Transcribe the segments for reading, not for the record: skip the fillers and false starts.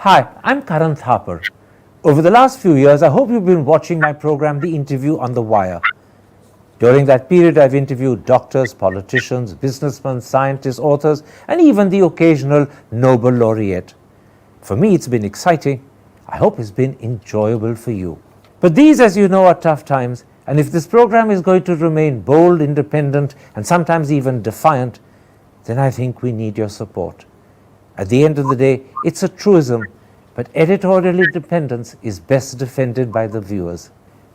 Hi, I'm Karan Thapar. Over the last few years, I hope you've been watching my program, The Interview on the Wire. During that period, I've interviewed doctors, politicians, businessmen, scientists, authors, and even the occasional Nobel laureate. For me, it's been exciting. I hope it's been enjoyable for you. But these, as you know, are tough times, and if this program is going to remain bold, independent, and sometimes even defiant, then I think we need your support. At the end of the day, it's a truism, but editorial independence is best defended by the viewers.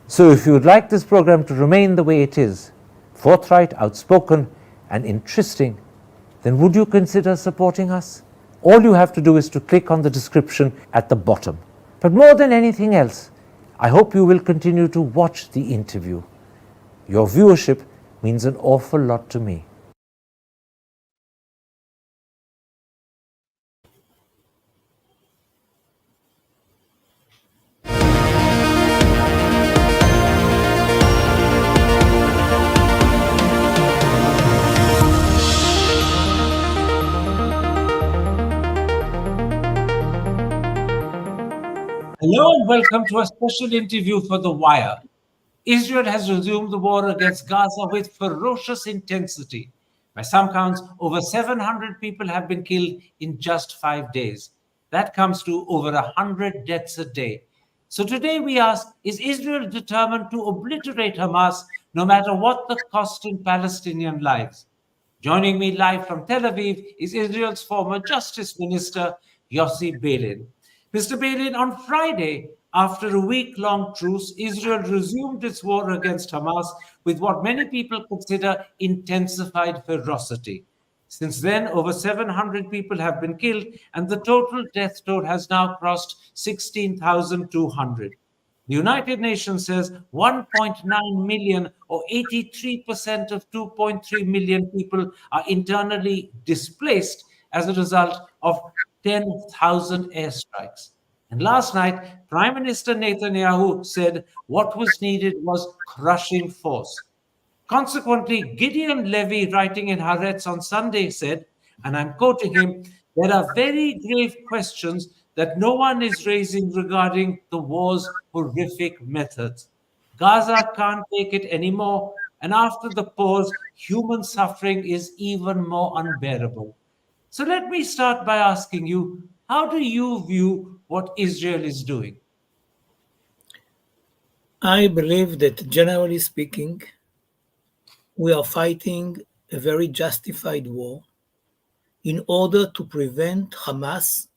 So if you would like this program to remain the way it is, forthright, outspoken, and interesting, then would you consider supporting us? All you have to do is to click on the description at the bottom. But more than anything else, I hope you will continue to watch the interview. Your viewership means an awful lot to me. Hello and welcome to a special interview for The Wire. Israel has resumed the war against Gaza with ferocious intensity. By some counts, over 700 people have been killed in just 5 days. That comes to over 100 deaths a day. So today we ask, is Israel determined to obliterate Hamas no matter what the cost in Palestinian lives? Joining me live from Tel Aviv is Israel's former Justice Minister, Yossi Beilin. Mr. Beilin, on Friday, after a week-long truce, Israel resumed its war against Hamas with what many people consider intensified ferocity. Since then, over 700 people have been killed, and the total death toll has now crossed 16,200. The United Nations says 1.9 million, or 83% of 2.3 million people, are internally displaced as a result of 10,000 airstrikes. And last night, Prime Minister Netanyahu said what was needed was crushing force. Consequently, Gideon Levy, writing in Haaretz on Sunday, said, and I'm quoting him, there are very grave questions that no one is raising regarding the war's horrific methods. Gaza can't take it anymore, and after the pause, human suffering is even more unbearable. So let me start by asking you, how do you view what Israel is doing? I believe that generally speaking, we are fighting a very justified war in order to prevent Hamas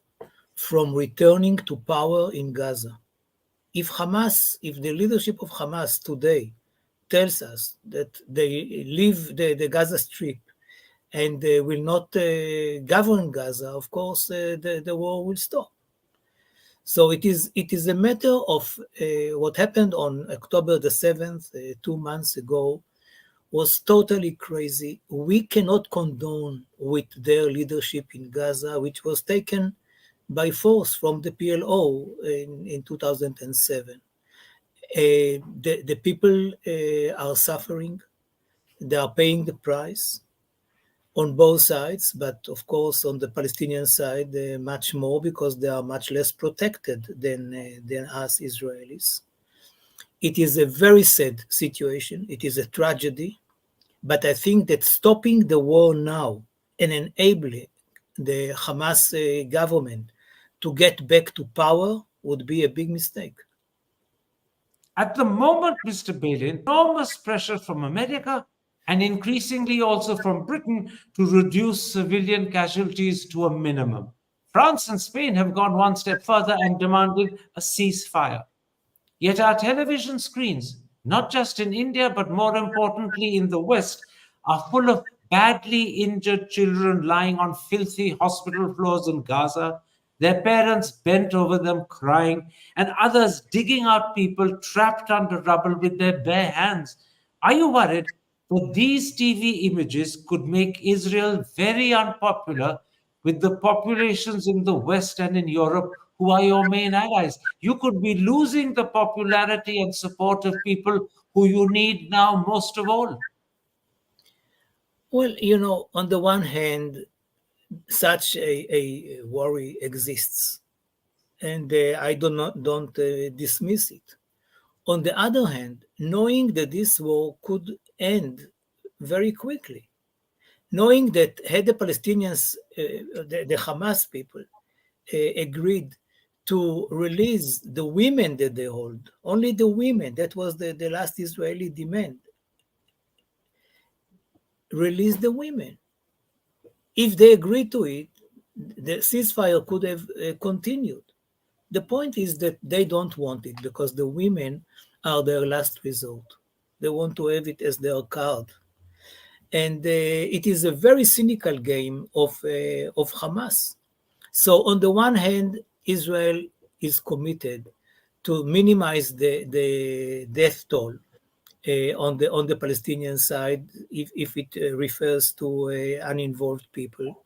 from returning to power in Gaza. If the leadership of Hamas today tells us that they leave the Gaza Strip and they will not govern Gaza, of course, the war will stop. So it is a matter of what happened on October the 7th, 2 months ago, was totally crazy. We cannot condone with their leadership in Gaza, which was taken by force from the PLO in 2007. The people are suffering. They are paying the price on both sides, but of course on the Palestinian side, much more because they are much less protected than us Israelis. It is a very sad situation. It is a tragedy. But I think that stopping the war now and enabling the Hamas government to get back to power would be a big mistake. At the moment, Mr. Beilin, enormous pressure from America and increasingly also from Britain to reduce civilian casualties to a minimum. France and Spain have gone one step further and demanded a ceasefire. Yet our television screens, not just in India, but more importantly in the West, are full of badly injured children lying on filthy hospital floors in Gaza, their parents bent over them crying, and others digging out people trapped under rubble with their bare hands. Are you worried that these TV images could make Israel very unpopular with the populations in the West and in Europe who are your main allies? You could be losing the popularity and support of people who you need now most of all. Well, on the one hand, such a worry exists. and I don't dismiss it. On the other hand, knowing that this war could end very quickly, knowing that had the Palestinians, the Hamas people, agreed to release the women that they hold, only the women, that was the last Israeli demand, release the women. If they agreed to it, the ceasefire could have continued. The point is that they don't want it because the women are their last resort. They want to have it as their card. And it is a very cynical game of Hamas. So on the one hand, Israel is committed to minimize the death toll on the Palestinian side, if it refers to uninvolved people.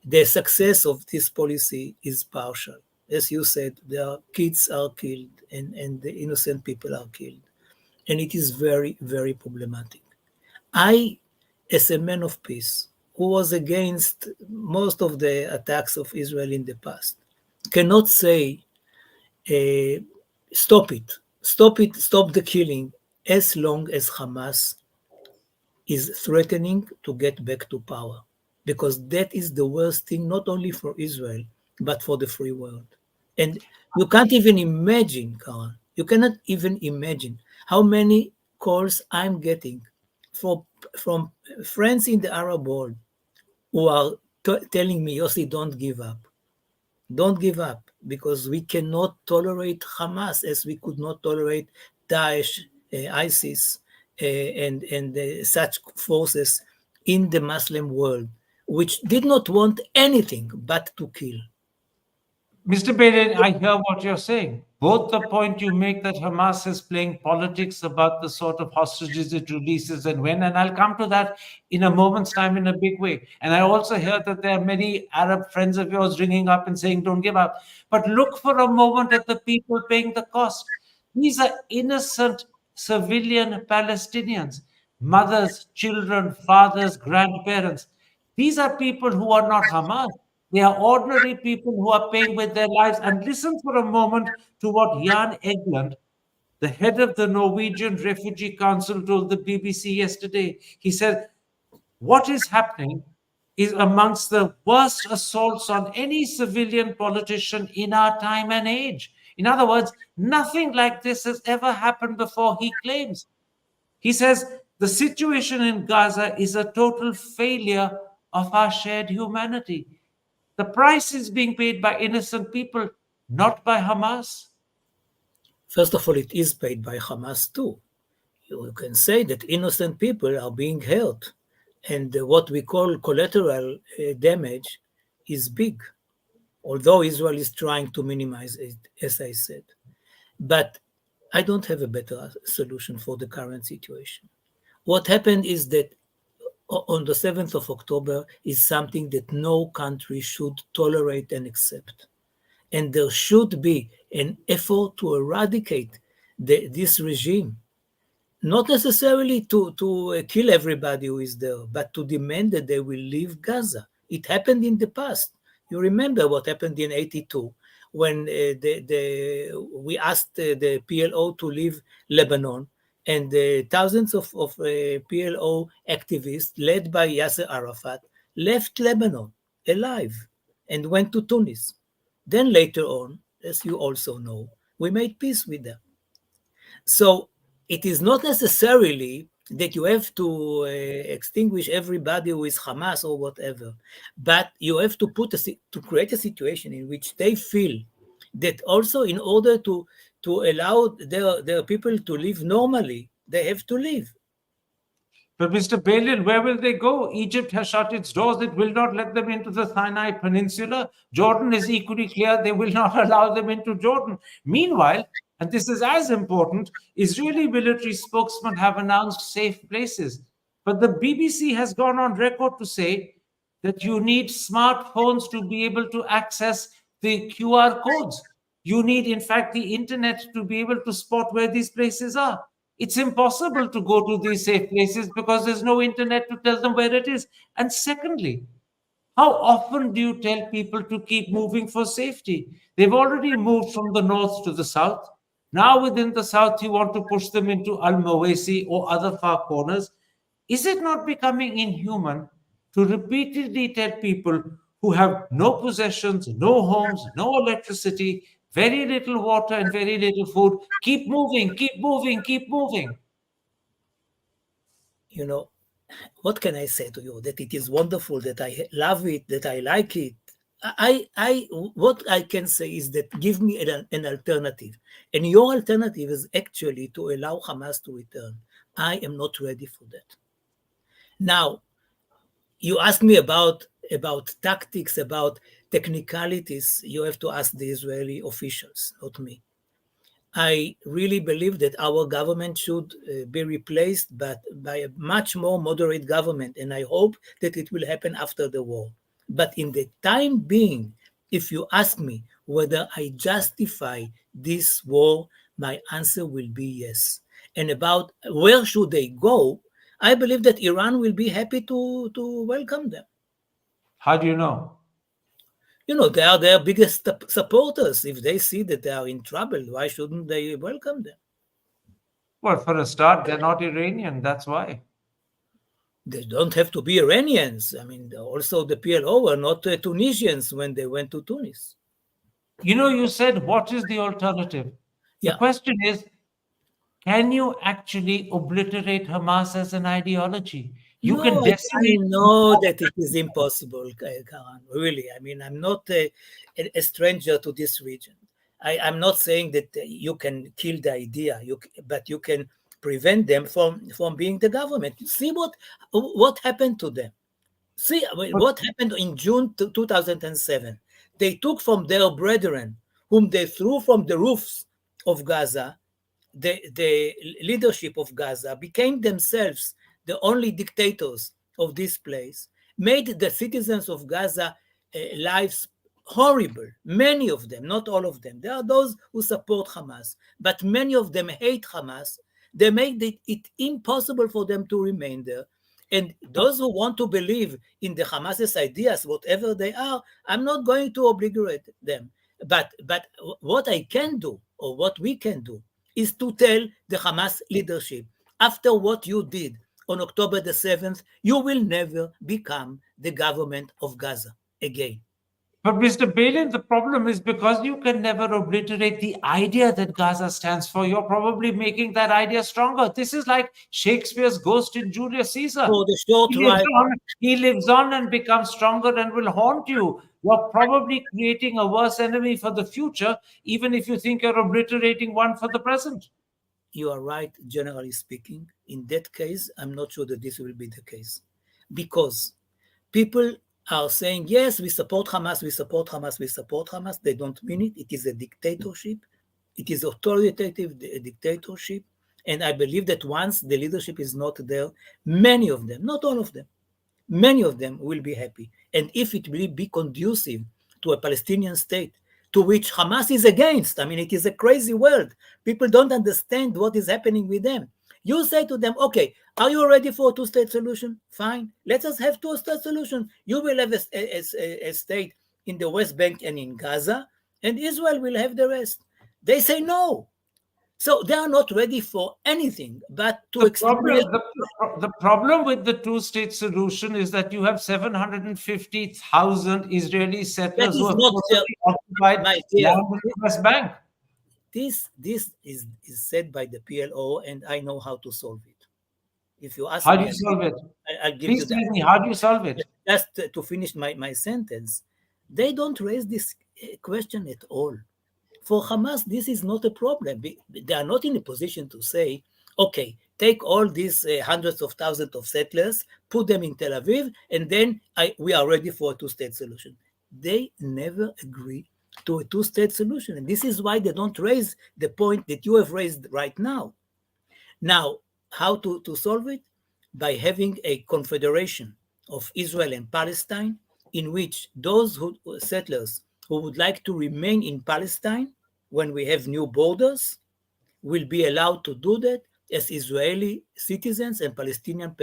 The success of this policy is partial. As you said, their kids are killed and the innocent people are killed. And it is very, very problematic. I, as a man of peace, who was against most of the attacks of Israel in the past, cannot say, stop it, stop the killing, as long as Hamas is threatening to get back to power. Because that is the worst thing, not only for Israel, but for the free world. And you can't even imagine, Karan, you cannot even imagine how many calls I'm getting from friends in the Arab world who are telling me, Yossi, don't give up. Don't give up, because we cannot tolerate Hamas as we could not tolerate Daesh, ISIS, and such forces in the Muslim world, which did not want anything but to kill. Mr. Beilin, I hear what you're saying. Both the point you make that Hamas is playing politics about the sort of hostages it releases and when, and I'll come to that in a moment's time in a big way. And I also hear that there are many Arab friends of yours ringing up and saying, don't give up. But look for a moment at the people paying the cost. These are innocent civilian Palestinians, mothers, children, fathers, grandparents. These are people who are not Hamas. They are ordinary people who are paying with their lives. And listen for a moment to what Jan Egeland, the head of the Norwegian Refugee Council, told the BBC yesterday. He said, what is happening is amongst the worst assaults on any civilian politician in our time and age. In other words, nothing like this has ever happened before, he claims. He says the situation in Gaza is a total failure of our shared humanity. The price is being paid by innocent people, not by Hamas. First of all, it is paid by Hamas too. You can say that innocent people are being hurt, and what we call collateral damage is big, although Israel is trying to minimize it, as I said. But I don't have a better solution for the current situation. What happened is that on the 7th of October is something that no country should tolerate and accept. And there should be an effort to eradicate this regime, not necessarily to kill everybody who is there, but to demand that they will leave Gaza. It happened in the past. You remember what happened in '82 when we asked the PLO to leave Lebanon, and thousands of PLO activists led by Yasser Arafat left Lebanon alive and went to Tunis. Then later on, as you also know, we made peace with them. So it is not necessarily that you have to extinguish everybody who is Hamas or whatever, but you have to to create a situation in which they feel that also in order to allow their people to live normally, they have to live. But Mr. Beilin, where will they go? Egypt has shut its doors. It will not let them into the Sinai Peninsula. Jordan is equally clear. They will not allow them into Jordan. Meanwhile, and this is as important, Israeli military spokesmen have announced safe places. But the BBC has gone on record to say that you need smartphones to be able to access the QR codes. You need, in fact, the internet to be able to spot where these places are. It's impossible to go to these safe places because there's no internet to tell them where it is. And secondly, How often do you tell people to keep moving for safety? They've already moved from the north to the south. Now, within the south, you want to push them into Al Mawasi or other far corners. Is it not becoming inhuman to repeatedly tell people who have no possessions, no homes, no electricity, very little water, and very little food, keep moving, keep moving, keep moving? You know, what can I say to you? That it is wonderful, that I love it, that I like it. What I can say is that give me an alternative. And your alternative is actually to allow Hamas to return. I am not ready for that. Now, you ask me about tactics, about technicalities. You have to ask the Israeli officials, not me. I really believe that our government should be replaced by a much more moderate government, and I hope that it will happen after the war. But in the time being, if you ask me whether I justify this war, my answer will be yes. And about where should they go, I believe that Iran will be happy to welcome them. How do you know? They are their biggest supporters. If they see that they are in trouble, why shouldn't they welcome them? Well, for a start, they're not Iranian. That's why. They don't have to be Iranians. I mean, also the PLO were not Tunisians when they went to Tunis. You said, what is the alternative? The Yeah. question is, can you actually obliterate Hamas as an ideology? You No, can I decimate. know that it is impossible, Karan. Really. I mean, I'm not a stranger to this region. I'm not saying that you can kill the idea, but you can prevent them from being the government. See what happened to them. See what happened in June 2007. They took from their brethren, whom they threw from the roofs of Gaza, the leadership of Gaza, became themselves the only dictators of this place, made the citizens of Gaza lives horrible. Many of them, not all of them. There are those who support Hamas, but many of them hate Hamas. They made it impossible for them to remain there. And those who want to believe in the Hamas's ideas, whatever they are, I'm not going to obligate them. But what I can do, or what we can do, is to tell the Hamas leadership, after what you did on October the 7th, you will never become the government of Gaza again. But Mr. Beilin, the problem is because you can never obliterate the idea that Gaza stands for, you're probably making that idea stronger. This is like Shakespeare's ghost in Julius Caesar. For the short ride, He lives on and becomes stronger and will haunt you. You're probably creating a worse enemy for the future, even if you think you're obliterating one for the present. you are right, generally speaking. In that case, I'm not sure that this will be the case. Because people are saying, yes, we support Hamas, we support Hamas, we support Hamas. They don't mean it. It is a dictatorship. It is authoritative dictatorship. And I believe that once the leadership is not there, many of them, not all of them, many of them will be happy. And if it will be conducive to a Palestinian state, to which Hamas is against, I mean, it is a crazy world. People don't understand what is happening with them. You say to them, okay, are you ready for a two-state solution? Fine, let us have two-state solution. You will have a state in the West Bank and in Gaza, and Israel will have the rest. They say no. So they are not ready for anything but to experience. The problem with the two-state solution is that you have 750,000 Israeli That settlers who is have not totally occupied my dear. land in the West Bank. This is said by the PLO, and I know how to solve it. If you ask How do me, you solve it? I'll give Please you tell that. me, how do you solve it? Just to finish my sentence, they don't raise this question at all. For Hamas, this is not a problem. They are not in a position to say, okay, take all these hundreds of thousands of settlers, put them in Tel Aviv, and then we are ready for a two-state solution. They never agree to a two-state solution. And this is why they don't raise the point that you have raised right now. Now, how to solve it? By having a confederation of Israel and Palestine, in which those settlers who would like to remain in Palestine when we have new borders will be allowed to do that as Israeli citizens and Palestinian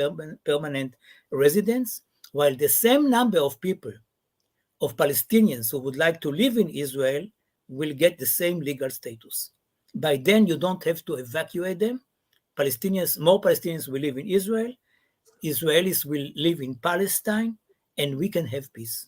permanent residents. while the same number of people, of Palestinians who would like to live in Israel, will get the same legal status. By then, you don't have to evacuate them. More Palestinians will live in Israel, Israelis will live in Palestine, and we can have peace.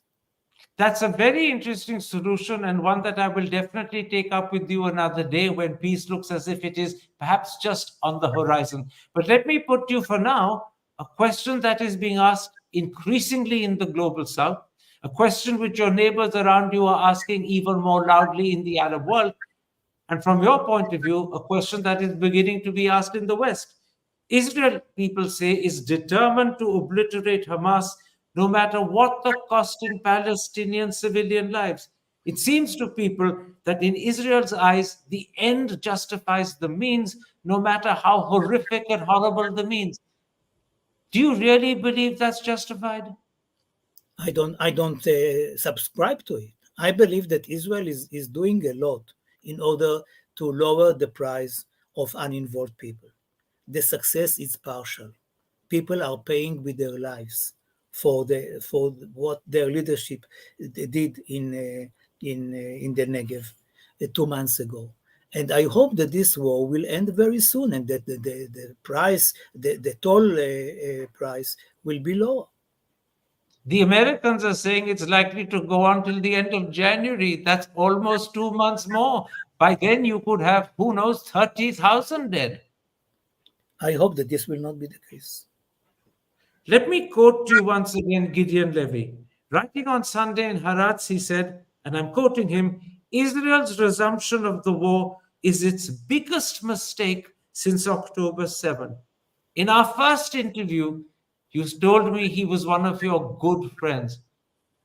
That's a very interesting solution, and one that I will definitely take up with you another day when peace looks as if it is perhaps just on the horizon. But let me put to you for now a question that is being asked increasingly in the global south, a question which your neighbors around you are asking even more loudly in the Arab world, and from your point of view, a question that is beginning to be asked in the West. Israel, people say, is determined to obliterate Hamas no matter what the cost in Palestinian civilian lives. It seems to people that in Israel's eyes, the end justifies the means, no matter how horrific and horrible the means. Do you really believe that's justified? I don't subscribe to it. I believe that Israel is doing a lot in order to lower the price of uninvolved people. The success is partial. People are paying with their lives for what their leadership did in the Negev 2 months ago. And I hope that this war will end very soon, and that the price, the toll price, will be lower. The Americans are saying it's likely to go on till the end of January. That's almost 2 months more. By then, you could have, who knows, 30,000 dead. I hope that this will not be the case. Let me quote to you once again Gideon Levy. Writing on Sunday in Haaretz, he said, and I'm quoting him, Israel's resumption of the war is its biggest mistake since October 7. In our first interview, you told me he was one of your good friends.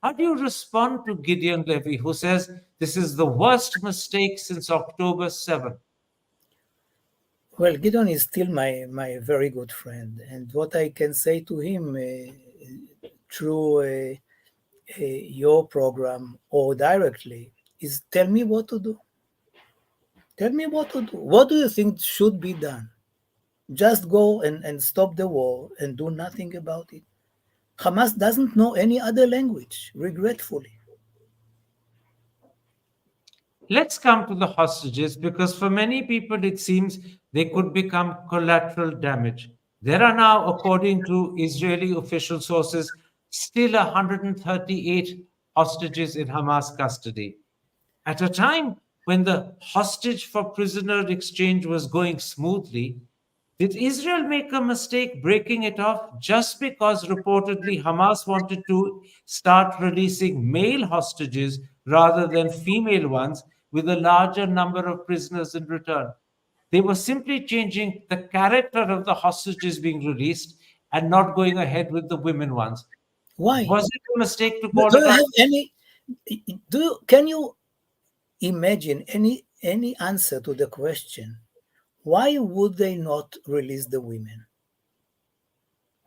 How do you respond to Gideon Levy, who says this is the worst mistake since October 7? Well, Gideon is still my very good friend, and what I can say to him through your program or directly is tell me what to do. Tell me what to do. What do you think should be done? Just go and stop the war and do nothing about it. Hamas doesn't know any other language, regretfully. Let's come to the hostages because for many people it seems they could become collateral damage. There are now, according to Israeli official sources, still 138 hostages in Hamas custody. At a time when the hostage for prisoner exchange was going smoothly, did Israel make a mistake breaking it off just because reportedly Hamas wanted to start releasing male hostages rather than female ones with a larger number of prisoners in return? They were simply changing the character of the hostages being released and not going ahead with the women ones. Why? Was it a mistake to Do call do it you off? have any? Can you imagine any answer to the question? Why would they not release the women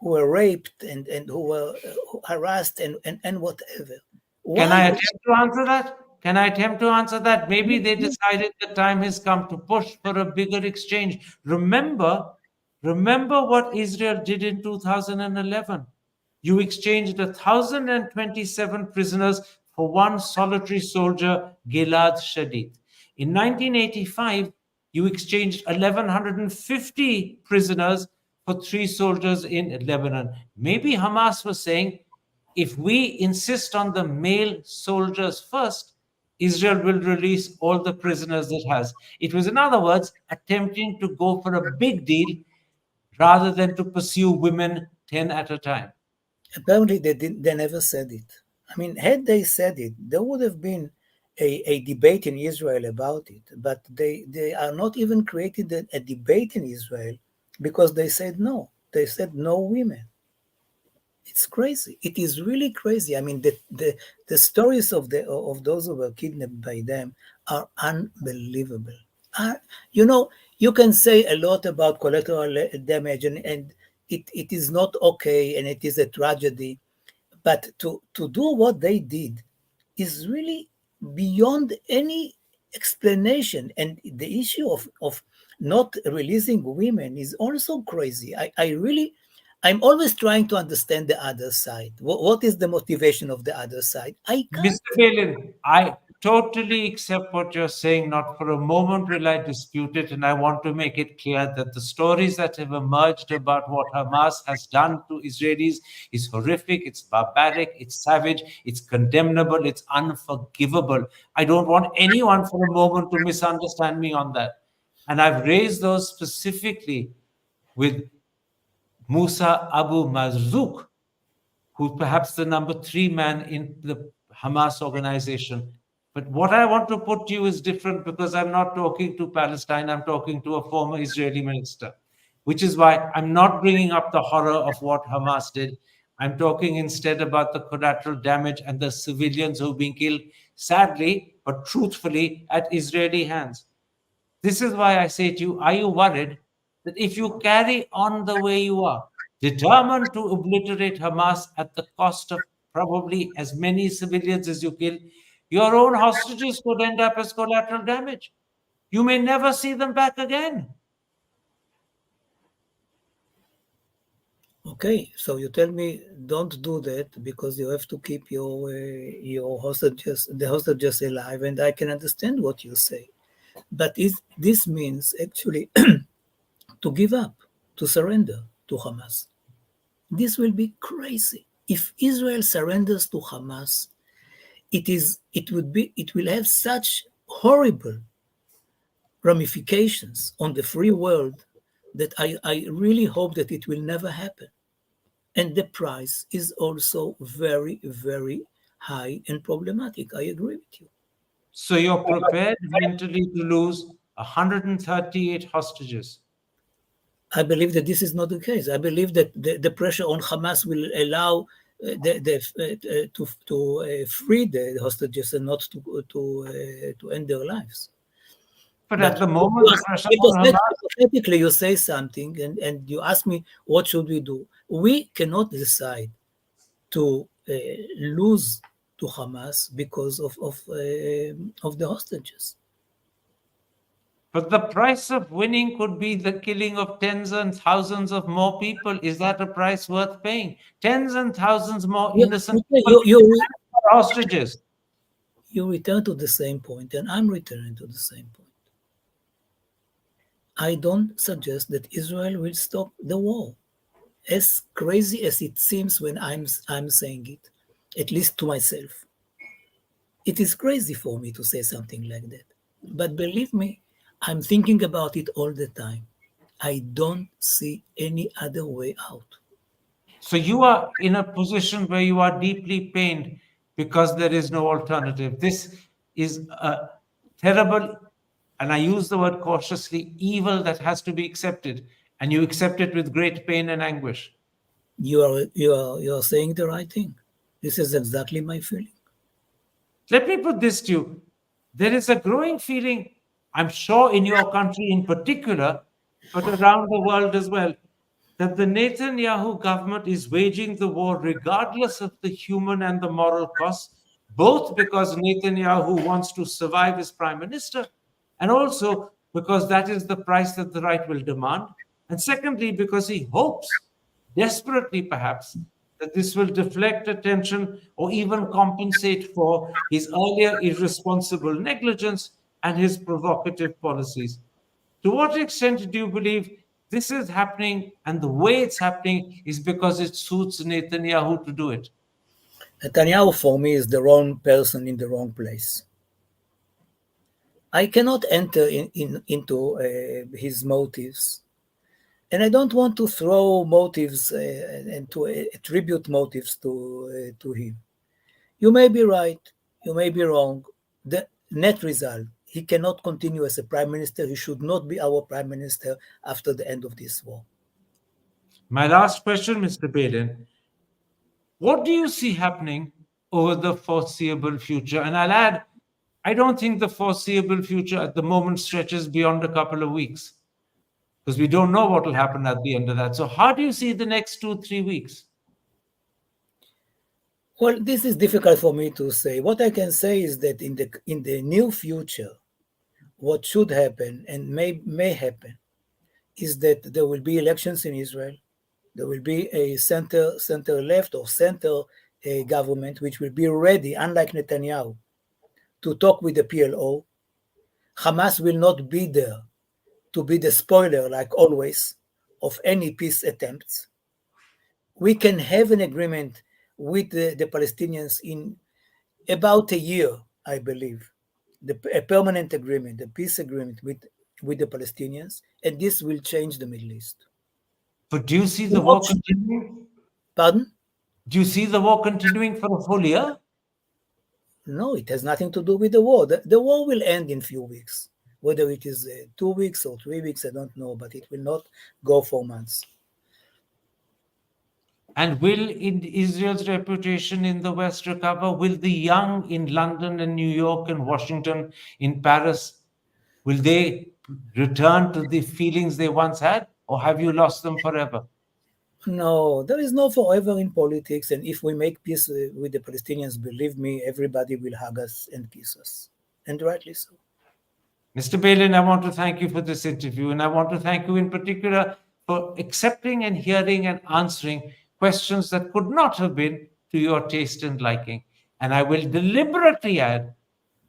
who were raped and who were harassed and whatever? Can Why? I attempt to answer that? Can I attempt to answer that? Maybe they decided the time has come to push for a bigger exchange. Remember what Israel did in 2011. You exchanged 1,027 prisoners for one solitary soldier, Gilad Shalit. In 1985, you exchanged 1,150 prisoners for three soldiers in Lebanon. Maybe Hamas was saying, if we insist on the male soldiers first, Israel will release all the prisoners it has. It was, in other words, attempting to go for a big deal rather than to pursue women 10 at a time. Apparently, they never said it. I mean, had they said it, there would have been a debate in Israel about it. But they are not even created a debate in Israel because they said no. They said no women. It's crazy. It is really crazy. I mean, the stories of those who were kidnapped by them are unbelievable. You can say a lot about collateral damage, and it is not okay, and it is a tragedy. But to do what they did is really beyond any explanation. And the issue of not releasing women is also crazy. I'm always trying to understand the other side. What is the motivation of the other side? I can't. Mr. Beilin, I totally accept what you're saying. Not for a moment will I dispute it. And I want to make it clear that the stories that have emerged about what Hamas has done to Israelis is horrific, it's barbaric, it's savage, it's condemnable, it's unforgivable. I don't want anyone for a moment to misunderstand me on that. And I've raised those specifically with Musa Abu Marzouk, who's perhaps the number 3 man in the Hamas organization. But what I want to put to you is different because I'm not talking to Palestine, I'm talking to a former Israeli minister, which is why I'm not bringing up the horror of what Hamas did. I'm talking instead about the collateral damage and the civilians who've been killed, sadly, but truthfully, at Israeli hands. This is why I say to you, are you worried that if you carry on the way you are, determined to obliterate Hamas at the cost of probably as many civilians as you kill, your own hostages could end up as collateral damage? You may never see them back again. Okay, so you tell me don't do that because you have to keep your hostages, the hostages alive, and I can understand what you say. But this means actually to give up, to surrender to Hamas. This will be crazy. If Israel surrenders to Hamas, it will have such horrible ramifications on the free world that I really hope that it will never happen. And the price is also very, very high and problematic. I agree with you. So you're prepared mentally to lose 138 hostages. I believe that this is not the case. I believe that the pressure on Hamas will allow to free the hostages and not to end their lives. But But at the moment, the pressure on Hamas. hypothetically, you say something and you ask me, what should we do? We cannot decide to lose to Hamas because of the hostages. But the price of winning could be the killing of tens and thousands of more people. Is that a price worth paying? Tens and thousands more innocent people are hostages. You return to the same point, and I'm returning to the same point. I don't suggest that Israel will stop the war. As crazy as it seems when I'm saying it, at least to myself, it is crazy for me to say something like that. But believe me, I'm thinking about it all the time. I don't see any other way out. So you are in a position where you are deeply pained because there is no alternative. This is a terrible, and I use the word cautiously, evil that has to be accepted. And you accept it with great pain and anguish. You are saying the right thing. This is exactly my feeling. Let me put this to you. There is a growing feeling, I'm sure in your country in particular, but around the world as well, that the Netanyahu government is waging the war regardless of the human and the moral costs, both because Netanyahu wants to survive as prime minister, and also because that is the price that the right will demand. And secondly, because he hopes, desperately perhaps, that this will deflect attention or even compensate for his earlier irresponsible negligence and his provocative policies. To what extent do you believe this is happening and the way it's happening is because it suits Netanyahu to do it? Netanyahu, for me, is the wrong person in the wrong place. I cannot enter into his motives, and I don't want to throw motives and to attribute motives to him. You may be right, you may be wrong. The net result, he cannot continue as a prime minister. He should not be our prime minister after the end of this war. My last question, Mr. Beilin. What do you see happening over the foreseeable future? And I'll add, I don't think the foreseeable future at the moment stretches beyond a couple of weeks because we don't know what will happen at the end of that. So, how do you see the next 2-3 weeks? Well, this is difficult for me to say. What I can say is that in the near future, what should happen and may happen is that there will be elections in Israel. There will be a center left or center government which will be ready, unlike Netanyahu, to talk with the PLO. Hamas will not be there to be the spoiler, like always, of any peace attempts. We can have an agreement with the Palestinians in about a year, I believe, a permanent agreement, a peace agreement with the Palestinians, and this will change the Middle East. But do you see the war continuing? Pardon? Do you see the war continuing for a full year? No, it has nothing to do with the war. The war will end in few weeks. Whether it is 2 weeks or 3 weeks, I don't know, but it will not go for months. And will Israel's reputation in the West recover? Will the young in London and New York and Washington, in Paris, will they return to the feelings they once had? Or have you lost them forever? No, there is no forever in politics. And if we make peace with the Palestinians, believe me, everybody will hug us and kiss us. And rightly so. Mr. Beilin, I want to thank you for this interview. And I want to thank you in particular for accepting and hearing and answering questions that could not have been to your taste and liking. And I will deliberately add,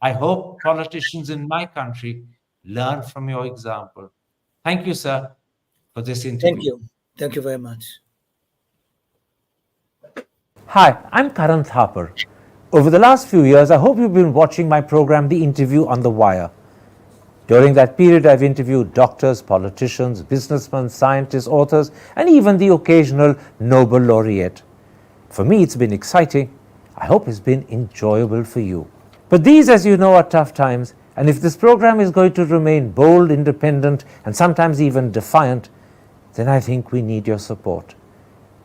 I hope politicians in my country learn from your example. Thank you, sir, for this interview. Thank you. Thank you very much. Hi, I'm Karan Thapar. Over the last few years, I hope you've been watching my program, The Interview on the Wire. During that period, I've interviewed doctors, politicians, businessmen, scientists, authors, and even the occasional Nobel laureate. For me, it's been exciting. I hope it's been enjoyable for you. But these, as you know, are tough times, and if this program is going to remain bold, independent, and sometimes even defiant, then I think we need your support.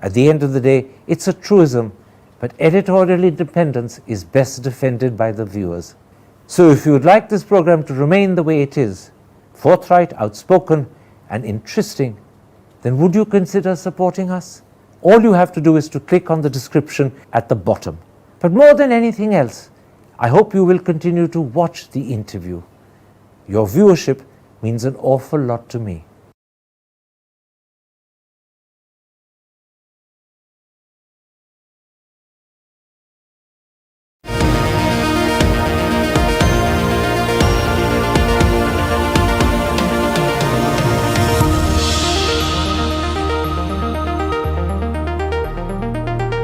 At the end of the day, it's a truism, but editorial independence is best defended by the viewers. So if you would like this program to remain the way it is, forthright, outspoken, and interesting, then would you consider supporting us? All you have to do is to click on the description at the bottom. But more than anything else, I hope you will continue to watch the interview. Your viewership means an awful lot to me.